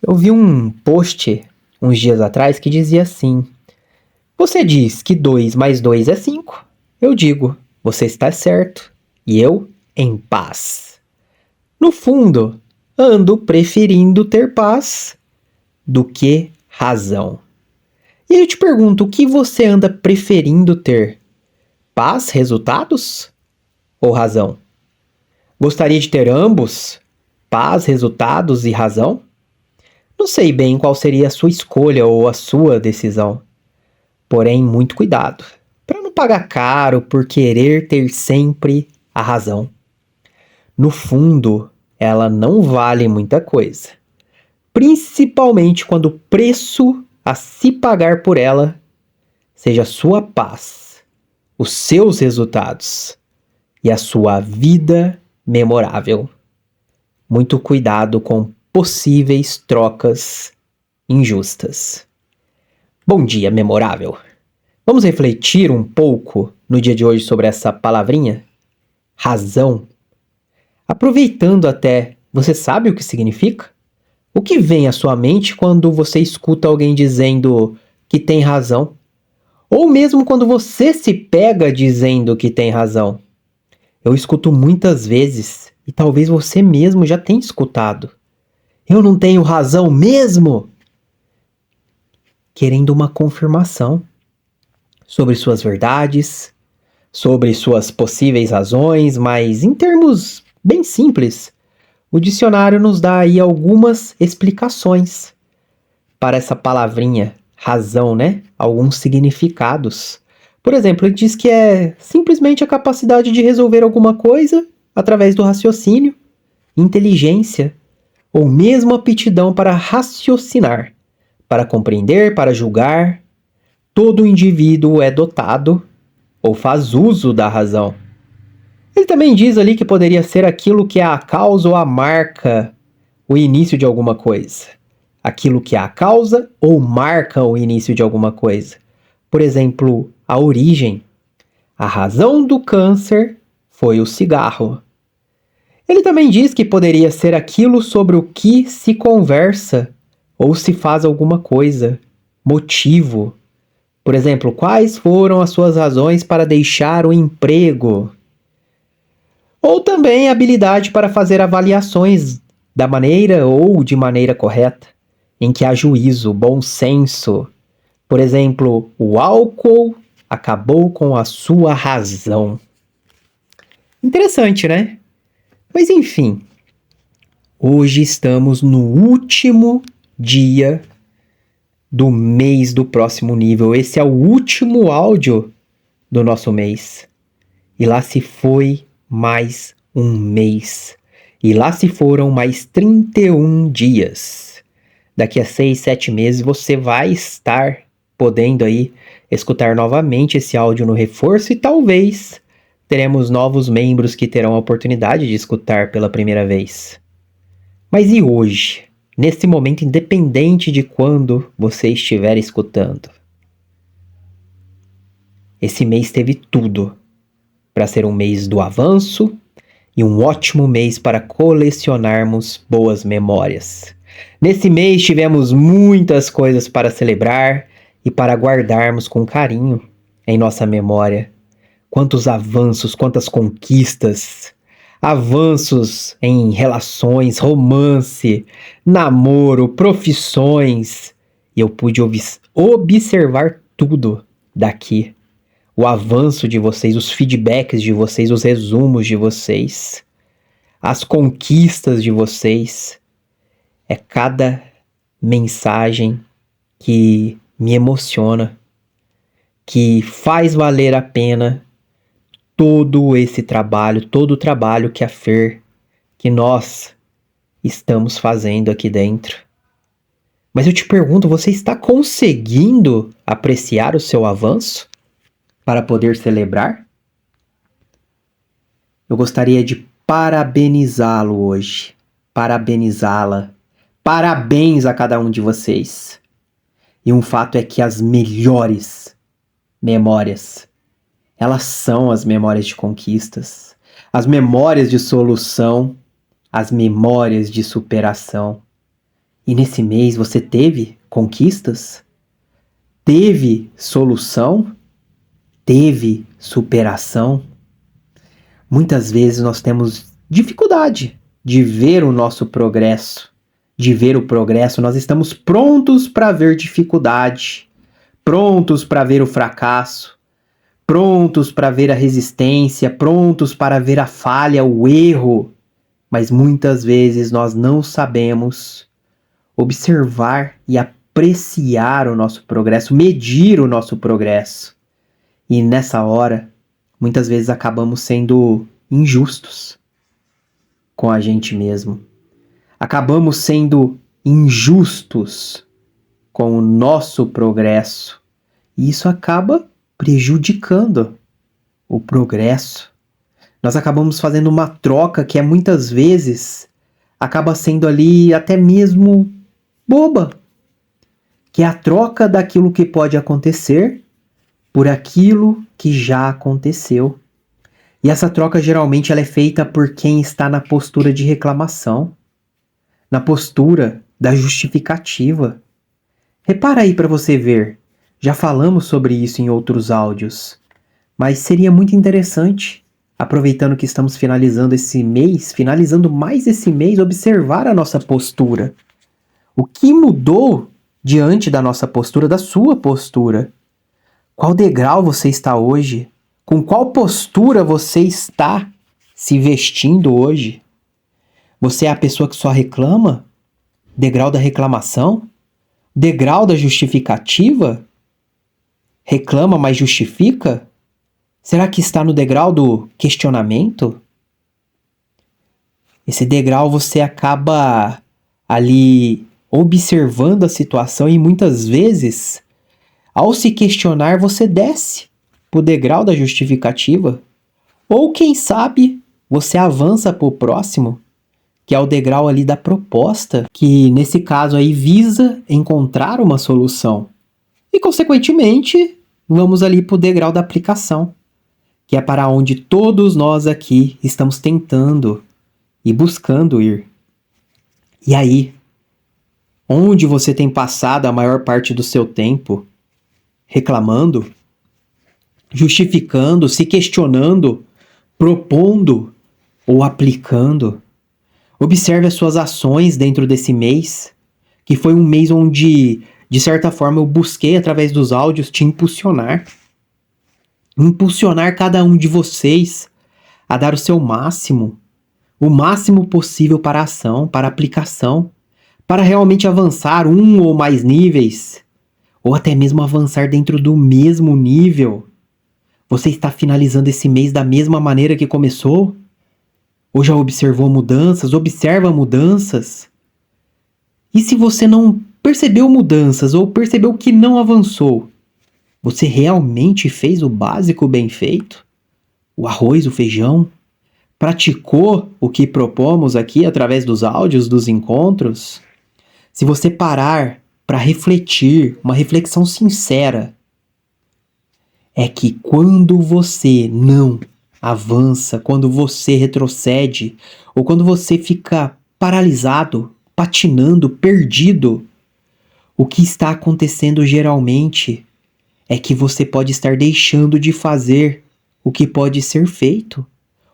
Eu vi um post uns dias atrás que dizia assim: Você diz que 2 mais 2 é 5. Eu digo, você está certo. E eu, em paz. No fundo, ando preferindo ter paz do que razão. E eu te pergunto, o que você anda preferindo ter? Paz, resultados ou razão? Gostaria de ter ambos? Paz, resultados e razão? Não sei bem qual seria a sua escolha ou a sua decisão. Porém, muito cuidado, para não pagar caro por querer ter sempre a razão. No fundo, ela não vale muita coisa, principalmente quando o preço a se pagar por ela seja a sua paz, os seus resultados e a sua vida memorável. Muito cuidado com possíveis trocas injustas. Bom dia, memorável! Vamos refletir um pouco no dia de hoje sobre essa palavrinha? Razão. Aproveitando até, você sabe o que significa? O que vem à sua mente quando você escuta alguém dizendo que tem razão? Ou mesmo quando você se pega dizendo que tem razão? Eu escuto muitas vezes, e talvez você mesmo já tenha escutado. Eu não tenho razão mesmo? Querendo uma confirmação sobre suas verdades, sobre suas possíveis razões, mas em termos bem simples, o dicionário nos dá aí algumas explicações para essa palavrinha razão, né? Alguns significados. Por exemplo, ele diz que é simplesmente a capacidade de resolver alguma coisa através do raciocínio, inteligência ou mesmo aptidão para raciocinar, para compreender, para julgar. Todo indivíduo é dotado ou faz uso da razão. Ele também diz ali que poderia ser aquilo que é a causa ou a marca o início de alguma coisa. Aquilo que é a causa ou marca o início de alguma coisa. Por exemplo, a origem. A razão do câncer foi o cigarro. Ele também diz que poderia ser aquilo sobre o que se conversa ou se faz alguma coisa. Motivo. Por exemplo, quais foram as suas razões para deixar o emprego? Ou também habilidade para fazer avaliações da maneira ou de maneira correta, em que há juízo, bom senso. Por exemplo, o álcool acabou com a sua razão. Interessante, né? Mas enfim, hoje estamos no último dia do mês do próximo nível. Esse é o último áudio do nosso mês. E lá se foi mais um mês. E lá se foram mais 31 dias. Daqui a 6, 7 meses você vai estar podendo aí escutar novamente esse áudio no reforço e talvez teremos novos membros que terão a oportunidade de escutar pela primeira vez. Mas e hoje? Nesse momento, independente de quando você estiver escutando. Esse mês teve tudo para ser um mês do avanço e um ótimo mês para colecionarmos boas memórias. Nesse mês tivemos muitas coisas para celebrar e para guardarmos com carinho em nossa memória. Quantos avanços, quantas conquistas, avanços em relações, romance, namoro, profissões. E eu pude observar tudo daqui. O avanço de vocês, os feedbacks de vocês, os resumos de vocês, as conquistas de vocês. É cada mensagem que me emociona, que faz valer a pena todo esse trabalho, todo o trabalho que a Fer, que nós estamos fazendo aqui dentro. Mas eu te pergunto, você está conseguindo apreciar o seu avanço para poder celebrar? Eu gostaria de parabenizá-lo hoje, parabenizá-la. Parabéns a cada um de vocês. E um fato é que as melhores memórias, elas são as memórias de conquistas, as memórias de solução, as memórias de superação. E nesse mês você teve conquistas? Teve solução? Teve superação? Muitas vezes nós temos dificuldade de ver o nosso progresso, de ver o progresso. Nós estamos prontos para ver dificuldade, prontos para ver o fracasso, prontos para ver a resistência, prontos para ver a falha, o erro. Mas muitas vezes nós não sabemos observar e apreciar o nosso progresso, medir o nosso progresso. E nessa hora, muitas vezes acabamos sendo injustos com a gente mesmo. Acabamos sendo injustos com o nosso progresso. E isso acaba prejudicando o progresso. Nós acabamos fazendo uma troca que muitas vezes acaba sendo ali até mesmo boba, que é a troca daquilo que pode acontecer por aquilo que já aconteceu. E essa troca geralmente ela é feita por quem está na postura de reclamação, na postura da justificativa. Repara aí para você ver, já falamos sobre isso em outros áudios, mas seria muito interessante, aproveitando que estamos finalizando mais esse mês, observar a nossa postura. O que mudou diante da nossa postura, da sua postura? Qual degrau você está hoje? Com qual postura você está se vestindo hoje? Você é a pessoa que só reclama? Degrau da reclamação? Degrau da justificativa? Reclama, mas justifica? Será que está no degrau do questionamento? Esse degrau você acaba ali observando a situação e muitas vezes, ao se questionar, você desce para o degrau da justificativa. Ou quem sabe, você avança para o próximo, que é o degrau ali da proposta, que nesse caso aí visa encontrar uma solução. E consequentemente, vamos ali para o degrau da aplicação, que é para onde todos nós aqui estamos tentando e buscando ir. E aí, onde você tem passado a maior parte do seu tempo? Reclamando? Justificando? Se questionando? Propondo? Ou aplicando? Observe as suas ações dentro desse mês, que foi um mês onde, de certa forma, eu busquei, através dos áudios, te impulsionar. Impulsionar cada um de vocês a dar o seu máximo, o máximo possível para a ação, para a aplicação, para realmente avançar um ou mais níveis, ou até mesmo avançar dentro do mesmo nível. Você está finalizando esse mês da mesma maneira que começou? Ou já observou mudanças? Observa mudanças? E se você não percebeu mudanças ou percebeu que não avançou, você realmente fez o básico bem feito? O arroz, o feijão? Praticou o que propomos aqui através dos áudios, dos encontros? Se você parar para refletir, uma reflexão sincera, é que quando você não avança, quando você retrocede, ou quando você fica paralisado, patinando, perdido, o que está acontecendo geralmente é que você pode estar deixando de fazer o que pode ser feito,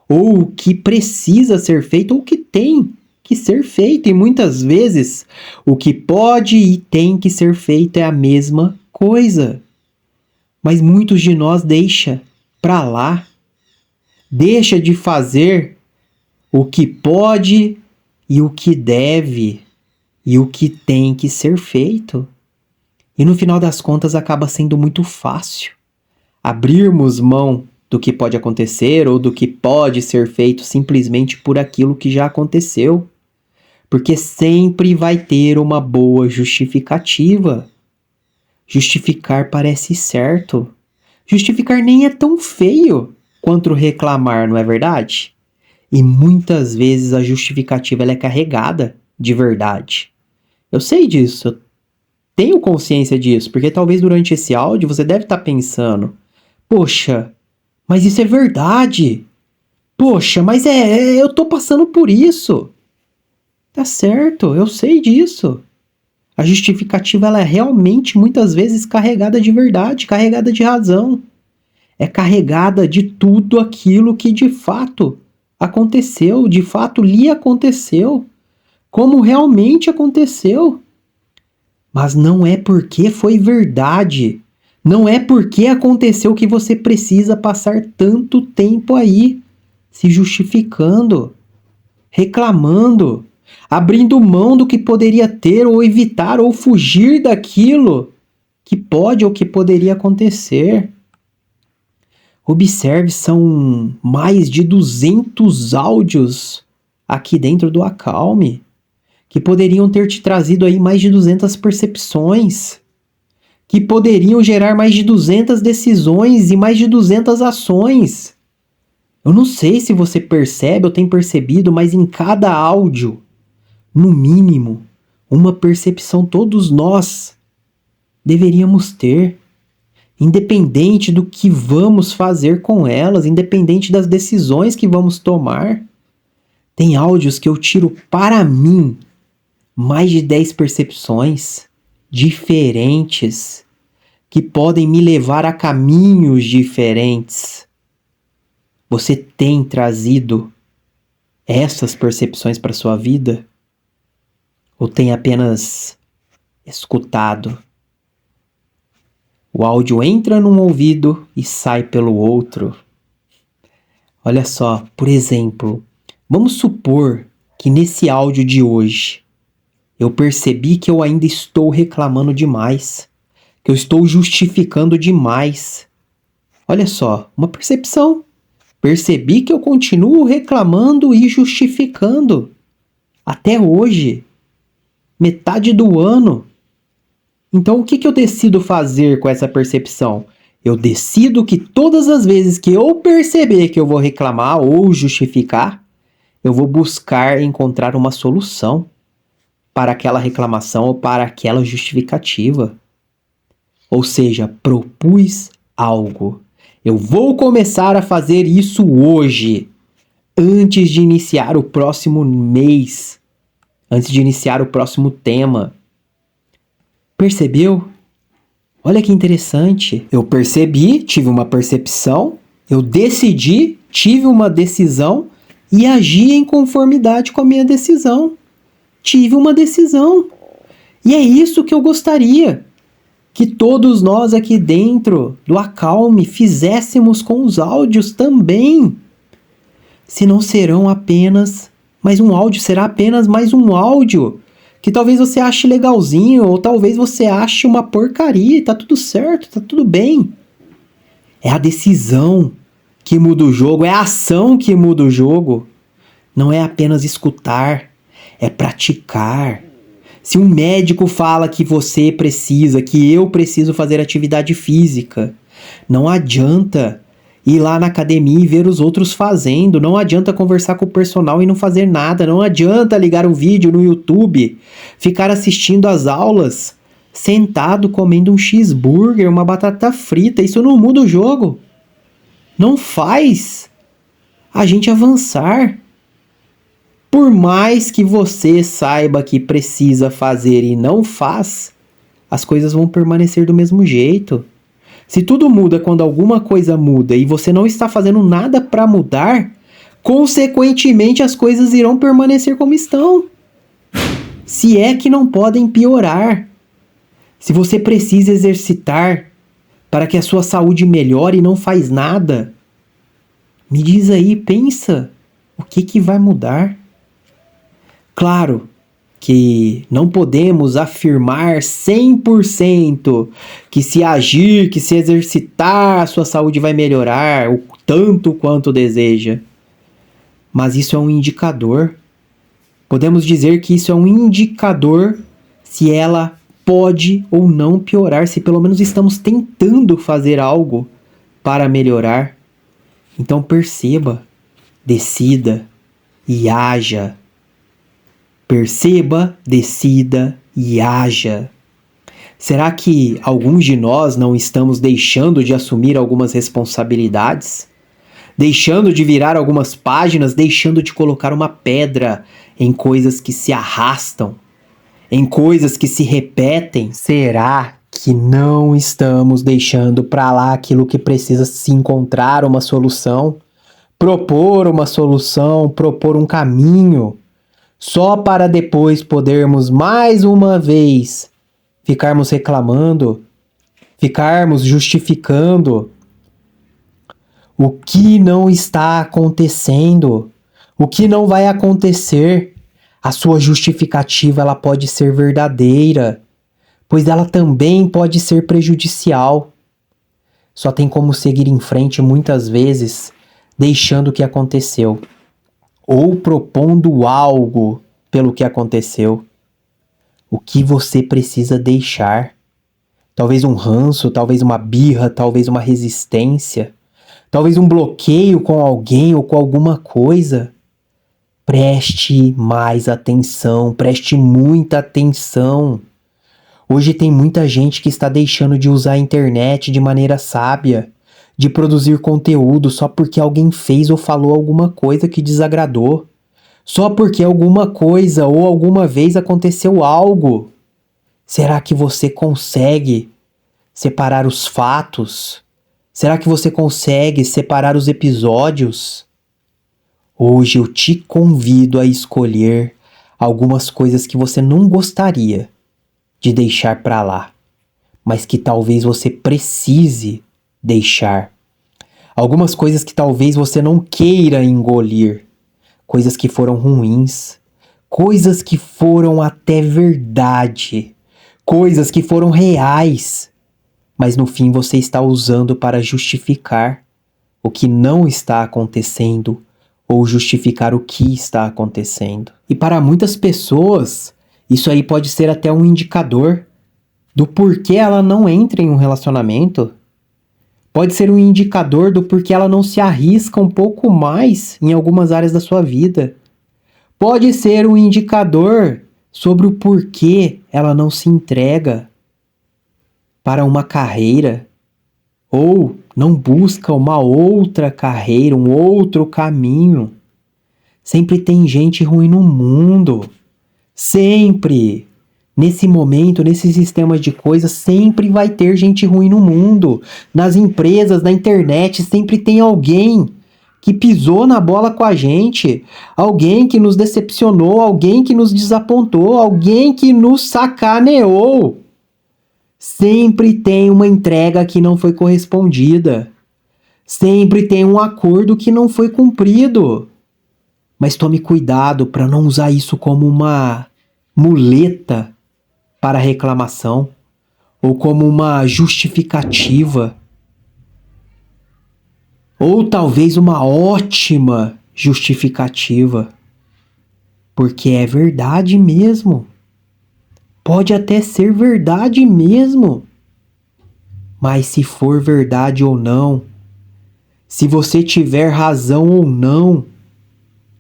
ou o que precisa ser feito, ou o que tem que ser feito. E muitas vezes o que pode e tem que ser feito é a mesma coisa. Mas muitos de nós deixa para lá, deixa de fazer o que pode e o que deve e o que tem que ser feito. E no final das contas acaba sendo muito fácil abrirmos mão do que pode acontecer ou do que pode ser feito simplesmente por aquilo que já aconteceu. Porque sempre vai ter uma boa justificativa. Justificar parece certo. Justificar nem é tão feio quanto reclamar, não é verdade? E muitas vezes a justificativa ela é carregada de verdade. Eu sei disso, eu tenho consciência disso, porque talvez durante esse áudio você deve estar pensando: poxa, mas isso é verdade. Poxa, mas eu tô passando por isso. Tá certo, eu sei disso. A justificativa ela é realmente muitas vezes carregada de verdade, carregada de razão. É carregada de tudo aquilo que de fato aconteceu, de fato lhe aconteceu, como realmente aconteceu. Mas não é porque foi verdade, não é porque aconteceu que você precisa passar tanto tempo aí se justificando, reclamando, abrindo mão do que poderia ter ou evitar ou fugir daquilo que pode ou que poderia acontecer. Observe, são mais de 200 áudios aqui dentro do Acalme, que poderiam ter te trazido aí mais de 200 percepções, que poderiam gerar mais de 200 decisões e mais de 200 ações. Eu não sei se você percebe ou tem percebido, mas em cada áudio, no mínimo, uma percepção todos nós deveríamos ter. Independente do que vamos fazer com elas, independente das decisões que vamos tomar. Tem áudios que eu tiro para mim mais de 10 percepções diferentes que podem me levar a caminhos diferentes. Você tem trazido essas percepções para sua vida? Ou tem apenas escutado? O áudio entra num ouvido e sai pelo outro. Olha só, por exemplo, vamos supor que nesse áudio de hoje eu percebi que eu ainda estou reclamando demais, que eu estou justificando demais. Olha só, uma percepção. Percebi que eu continuo reclamando e justificando. Até hoje, metade do ano. Então, o que eu decido fazer com essa percepção? Eu decido que todas as vezes que eu perceber que eu vou reclamar ou justificar, eu vou buscar encontrar uma solução para aquela reclamação ou para aquela justificativa. Ou seja, propus algo. Eu vou começar a fazer isso hoje, antes de iniciar o próximo mês, antes de iniciar o próximo tema. Percebeu? Olha que interessante. Eu percebi, tive uma percepção, eu decidi, tive uma decisão e agi em conformidade com a minha decisão. Tive uma decisão. E é isso que eu gostaria que todos nós aqui dentro do Acalme fizéssemos com os áudios também. Se não serão apenas mais um áudio, será apenas mais um áudio que talvez você ache legalzinho, ou talvez você ache uma porcaria, e tá tudo certo, tá tudo bem. É a decisão que muda o jogo, é a ação que muda o jogo. Não é apenas escutar, é praticar. Se um médico fala que você precisa, que eu preciso fazer atividade física, não adianta ir lá na academia e ver os outros fazendo, não adianta conversar com o personal e não fazer nada, não adianta ligar um vídeo no YouTube, ficar assistindo as aulas, sentado comendo um cheeseburger, uma batata frita, isso não muda o jogo. Não faz a gente avançar. Por mais que você saiba que precisa fazer e não faz, as coisas vão permanecer do mesmo jeito. Se tudo muda quando alguma coisa muda e você não está fazendo nada para mudar, consequentemente as coisas irão permanecer como estão. Se é que não podem piorar. Se você precisa exercitar para que a sua saúde melhore e não faz nada, me diz aí, pensa, o que vai mudar? Claro que não podemos afirmar 100% que se agir, que se exercitar, a sua saúde vai melhorar o tanto quanto deseja. Mas isso é um indicador. Podemos dizer que isso é um indicador se ela pode ou não piorar, se pelo menos estamos tentando fazer algo para melhorar. Então perceba, decida e haja. Perceba, decida e haja. Será que alguns de nós não estamos deixando de assumir algumas responsabilidades? Deixando de virar algumas páginas, deixando de colocar uma pedra em coisas que se arrastam? em coisas que se repetem? Será que não estamos deixando para lá aquilo que precisa se encontrar uma solução? Propor uma solução, propor um caminho, só para depois podermos mais uma vez ficarmos reclamando, ficarmos justificando o que não está acontecendo, o que não vai acontecer. A sua justificativa ela pode ser verdadeira, pois ela também pode ser prejudicial. Só tem como seguir em frente muitas vezes deixando o que aconteceu, ou propondo algo pelo que aconteceu. O que você precisa deixar? Talvez um ranço, talvez uma birra, talvez uma resistência, talvez um bloqueio com alguém ou com alguma coisa. Preste mais atenção, preste muita atenção. Hoje tem muita gente que está deixando de usar a internet de maneira sábia, de produzir conteúdo só porque alguém fez ou falou alguma coisa que desagradou, só porque alguma coisa ou alguma vez aconteceu algo. Será que você consegue separar os fatos? Será que você consegue separar os episódios? Hoje eu te convido a escolher algumas coisas que você não gostaria de deixar para lá, mas que talvez você precise deixar. Algumas coisas que talvez você não queira engolir, coisas que foram ruins, coisas que foram até verdade, coisas que foram reais, mas no fim você está usando para justificar o que não está acontecendo ou justificar o que está acontecendo. E para muitas pessoas, isso aí pode ser até um indicador do porquê ela não entra em um relacionamento. Pode ser um indicador do porquê ela não se arrisca um pouco mais em algumas áreas da sua vida. Pode ser um indicador sobre o porquê ela não se entrega para uma carreira ou não busca uma outra carreira, um outro caminho. Sempre tem gente ruim no mundo. Sempre. Nesse momento, nesse sistema de coisas, sempre vai ter gente ruim no mundo. Nas empresas, na internet, sempre tem alguém que pisou na bola com a gente. Alguém que nos decepcionou, alguém que nos desapontou, alguém que nos sacaneou. Sempre tem uma entrega que não foi correspondida. Sempre tem um acordo que não foi cumprido. Mas tome cuidado para não usar isso como uma muleta para reclamação ou como uma justificativa. Ou talvez uma ótima justificativa. Porque é verdade mesmo. Pode até ser verdade mesmo. Mas se for verdade ou não, se você tiver razão ou não,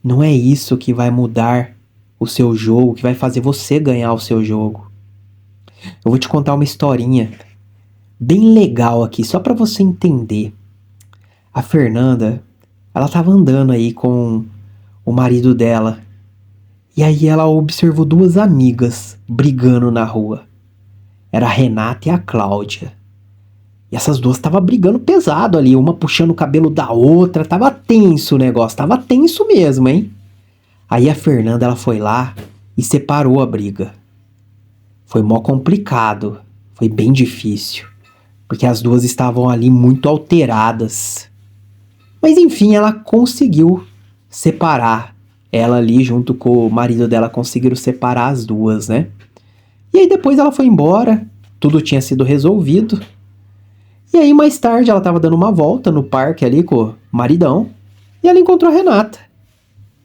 não é isso que vai mudar o seu jogo, que vai fazer você ganhar o seu jogo. Eu vou te contar uma historinha bem legal aqui, só para você entender. A Fernanda, ela tava andando aí com o marido dela. E aí ela observou duas amigas brigando na rua. Era a Renata e a Cláudia. E essas duas estavam brigando pesado ali, uma puxando o cabelo da outra. Tava tenso o negócio, tava tenso mesmo, hein? Aí a Fernanda, ela foi lá e separou a briga. Foi mó complicado, foi bem difícil, porque as duas estavam ali muito alteradas. Mas enfim, ela conseguiu separar. Ela ali junto com o marido dela conseguiram separar as duas, né? E aí depois ela foi embora, tudo tinha sido resolvido. E aí mais tarde ela estava dando uma volta no parque ali com o maridão e ela encontrou a Renata.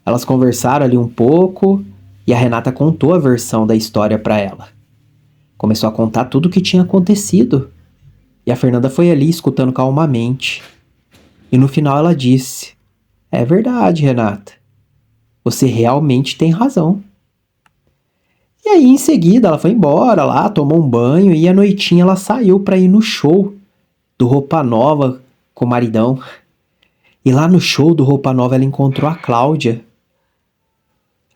Elas conversaram ali um pouco e a Renata contou a versão da história para ela. Começou a contar tudo o que tinha acontecido. E a Fernanda foi ali escutando calmamente. E no final ela disse: "É verdade, Renata. Você realmente tem razão." E aí em seguida ela foi embora lá, tomou um banho e à noitinha ela saiu para ir no show do Roupa Nova com o maridão. E lá no show do Roupa Nova ela encontrou a Cláudia.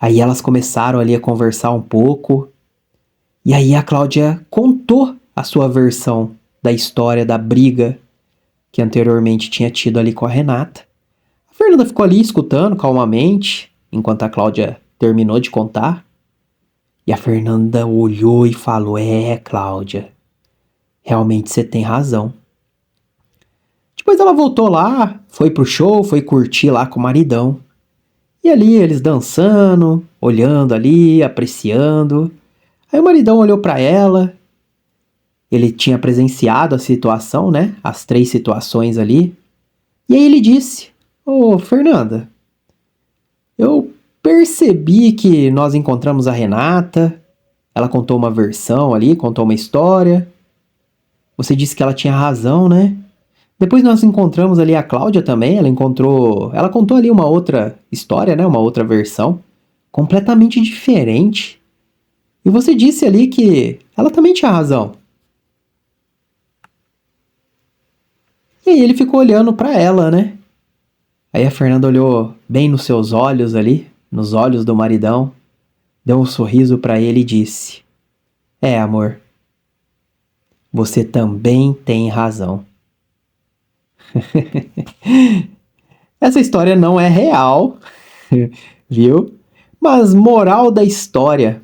Aí elas começaram ali a conversar um pouco. E aí a Cláudia contou a sua versão da história da briga que anteriormente tinha tido ali com a Renata. A Fernanda ficou ali escutando calmamente, enquanto a Cláudia terminou de contar. E a Fernanda olhou e falou: Cláudia, realmente você tem razão. Depois ela voltou lá, foi pro show, foi curtir lá com o maridão. E ali eles dançando, olhando ali, apreciando. Aí o maridão olhou pra ela. Ele tinha presenciado a situação, né? As 3 situações ali. E aí ele disse: Ô, Fernanda, eu percebi que nós encontramos a Renata. Ela contou uma versão ali, contou uma história. Você disse que ela tinha razão, né? Depois nós encontramos ali a Cláudia também. Ela contou ali uma outra história, né? Uma outra versão, completamente diferente. E você disse ali que ela também tinha razão. E aí ele ficou olhando pra ela, né? Aí a Fernanda olhou bem nos seus olhos ali, nos olhos do maridão, deu um sorriso pra ele e disse: amor, você também tem razão. Essa história não é real, viu? Mas moral da história,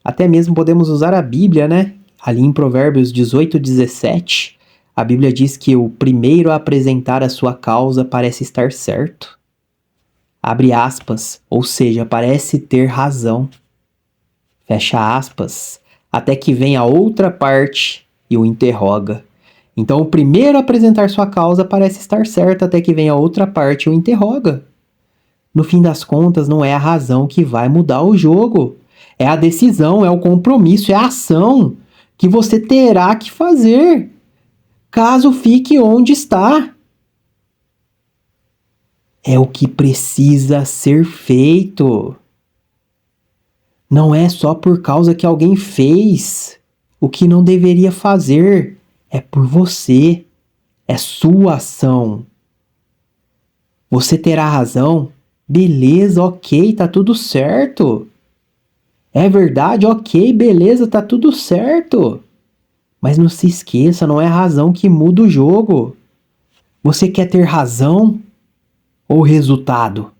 até mesmo podemos usar a Bíblia, né? Ali em Provérbios 18:17, a Bíblia diz que o primeiro a apresentar a sua causa parece estar certo. Abre aspas, ou seja, parece ter razão. Fecha aspas, até que vem a outra parte e o interroga. Então o primeiro a apresentar sua causa parece estar certo até que vem a outra parte e o interroga. No fim das contas, não é a razão que vai mudar o jogo. É a decisão, é o compromisso, é a ação que você terá que fazer, caso fique onde está. É o que precisa ser feito. Não é só por causa que alguém fez o que não deveria fazer. É por você. É sua ação. Você terá razão. Beleza, ok, tá tudo certo. É verdade, ok, beleza, tá tudo certo. Mas não se esqueça, não é a razão que muda o jogo. Você quer ter razão ou resultado?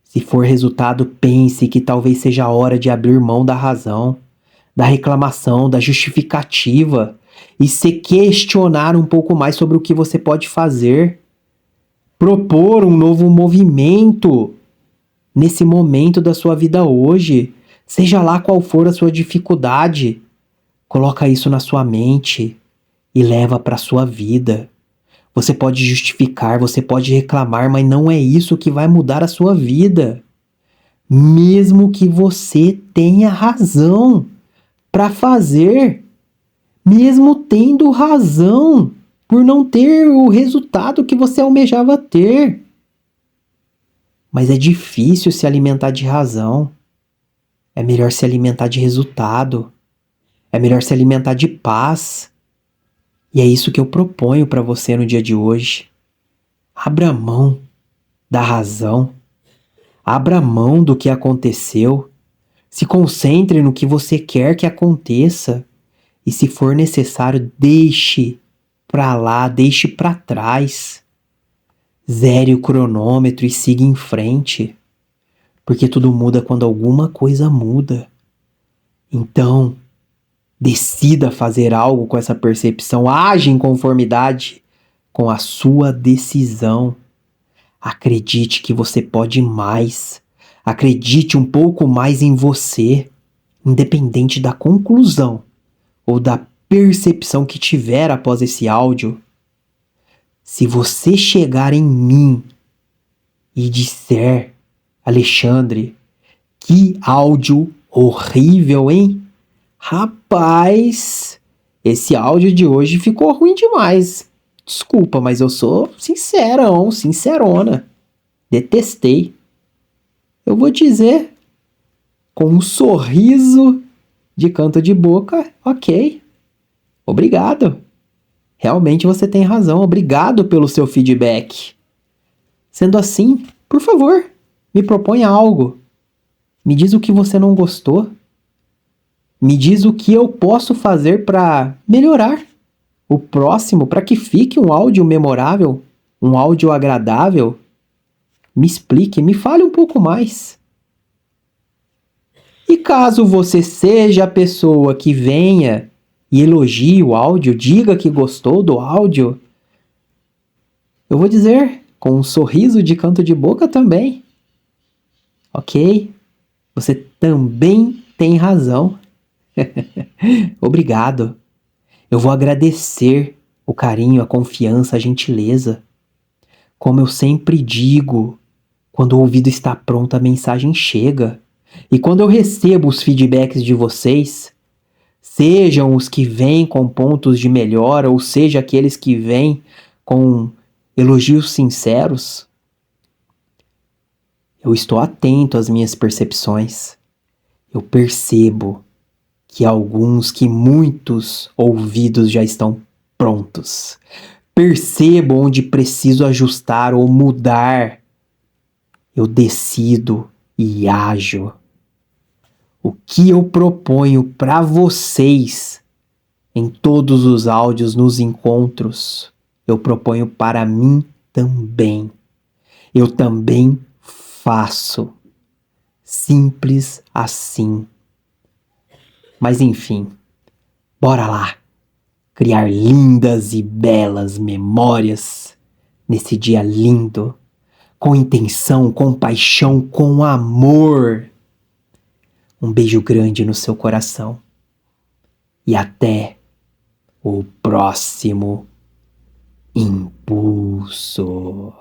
Se for resultado, pense que talvez seja a hora de abrir mão da razão, da reclamação, da justificativa e se questionar um pouco mais sobre o que você pode fazer. Propor um novo movimento nesse momento da sua vida hoje, seja lá qual for a sua dificuldade. Coloca isso na sua mente e leva para a sua vida. Você pode justificar, você pode reclamar, mas não é isso que vai mudar a sua vida. Mesmo que você tenha razão para fazer, mesmo tendo razão por não ter o resultado que você almejava ter. Mas é difícil se alimentar de razão. É melhor se alimentar de resultado. É melhor se alimentar de paz. E é isso que eu proponho para você no dia de hoje. Abra mão da razão. Abra mão do que aconteceu. Se concentre no que você quer que aconteça. E se for necessário, deixe pra lá, deixe pra trás. Zere o cronômetro e siga em frente. Porque tudo muda quando alguma coisa muda. Então, decida fazer algo com essa percepção. Age em conformidade com a sua decisão. Acredite que você pode mais. Acredite um pouco mais em você, independente da conclusão ou da percepção que tiver após esse áudio. Se você chegar em mim e disser: Alexandre, que áudio horrível, hein? Rapaz, esse áudio de hoje ficou ruim demais. Desculpa, mas eu sou sincerão, sincerona. Detestei. Eu vou dizer, com um sorriso de canto de boca, ok. Obrigado. Realmente você tem razão. Obrigado pelo seu feedback. Sendo assim, por favor, me proponha algo. Me diz o que você não gostou. Me diz o que eu posso fazer para melhorar o próximo, para que fique um áudio memorável, um áudio agradável. Me explique, me fale um pouco mais. E caso você seja a pessoa que venha e elogie o áudio, diga que gostou do áudio, eu vou dizer com um sorriso de canto de boca também. Ok? Você também tem razão. Obrigado. Eu vou agradecer o carinho, a confiança, a gentileza. Como eu sempre digo, quando o ouvido está pronto, a mensagem chega. E quando eu recebo os feedbacks de vocês, sejam os que vêm com pontos de melhora, ou seja, aqueles que vêm com elogios sinceros, eu estou atento às minhas percepções. Eu percebo que muitos ouvidos já estão prontos. Percebo onde preciso ajustar ou mudar. Eu decido e ajo. O que eu proponho para vocês em todos os áudios nos encontros, eu proponho para mim também. Eu também faço. Simples assim. Mas enfim, bora lá criar lindas e belas memórias nesse dia lindo, com intenção, com paixão, com amor. Um beijo grande no seu coração e até o próximo impulso.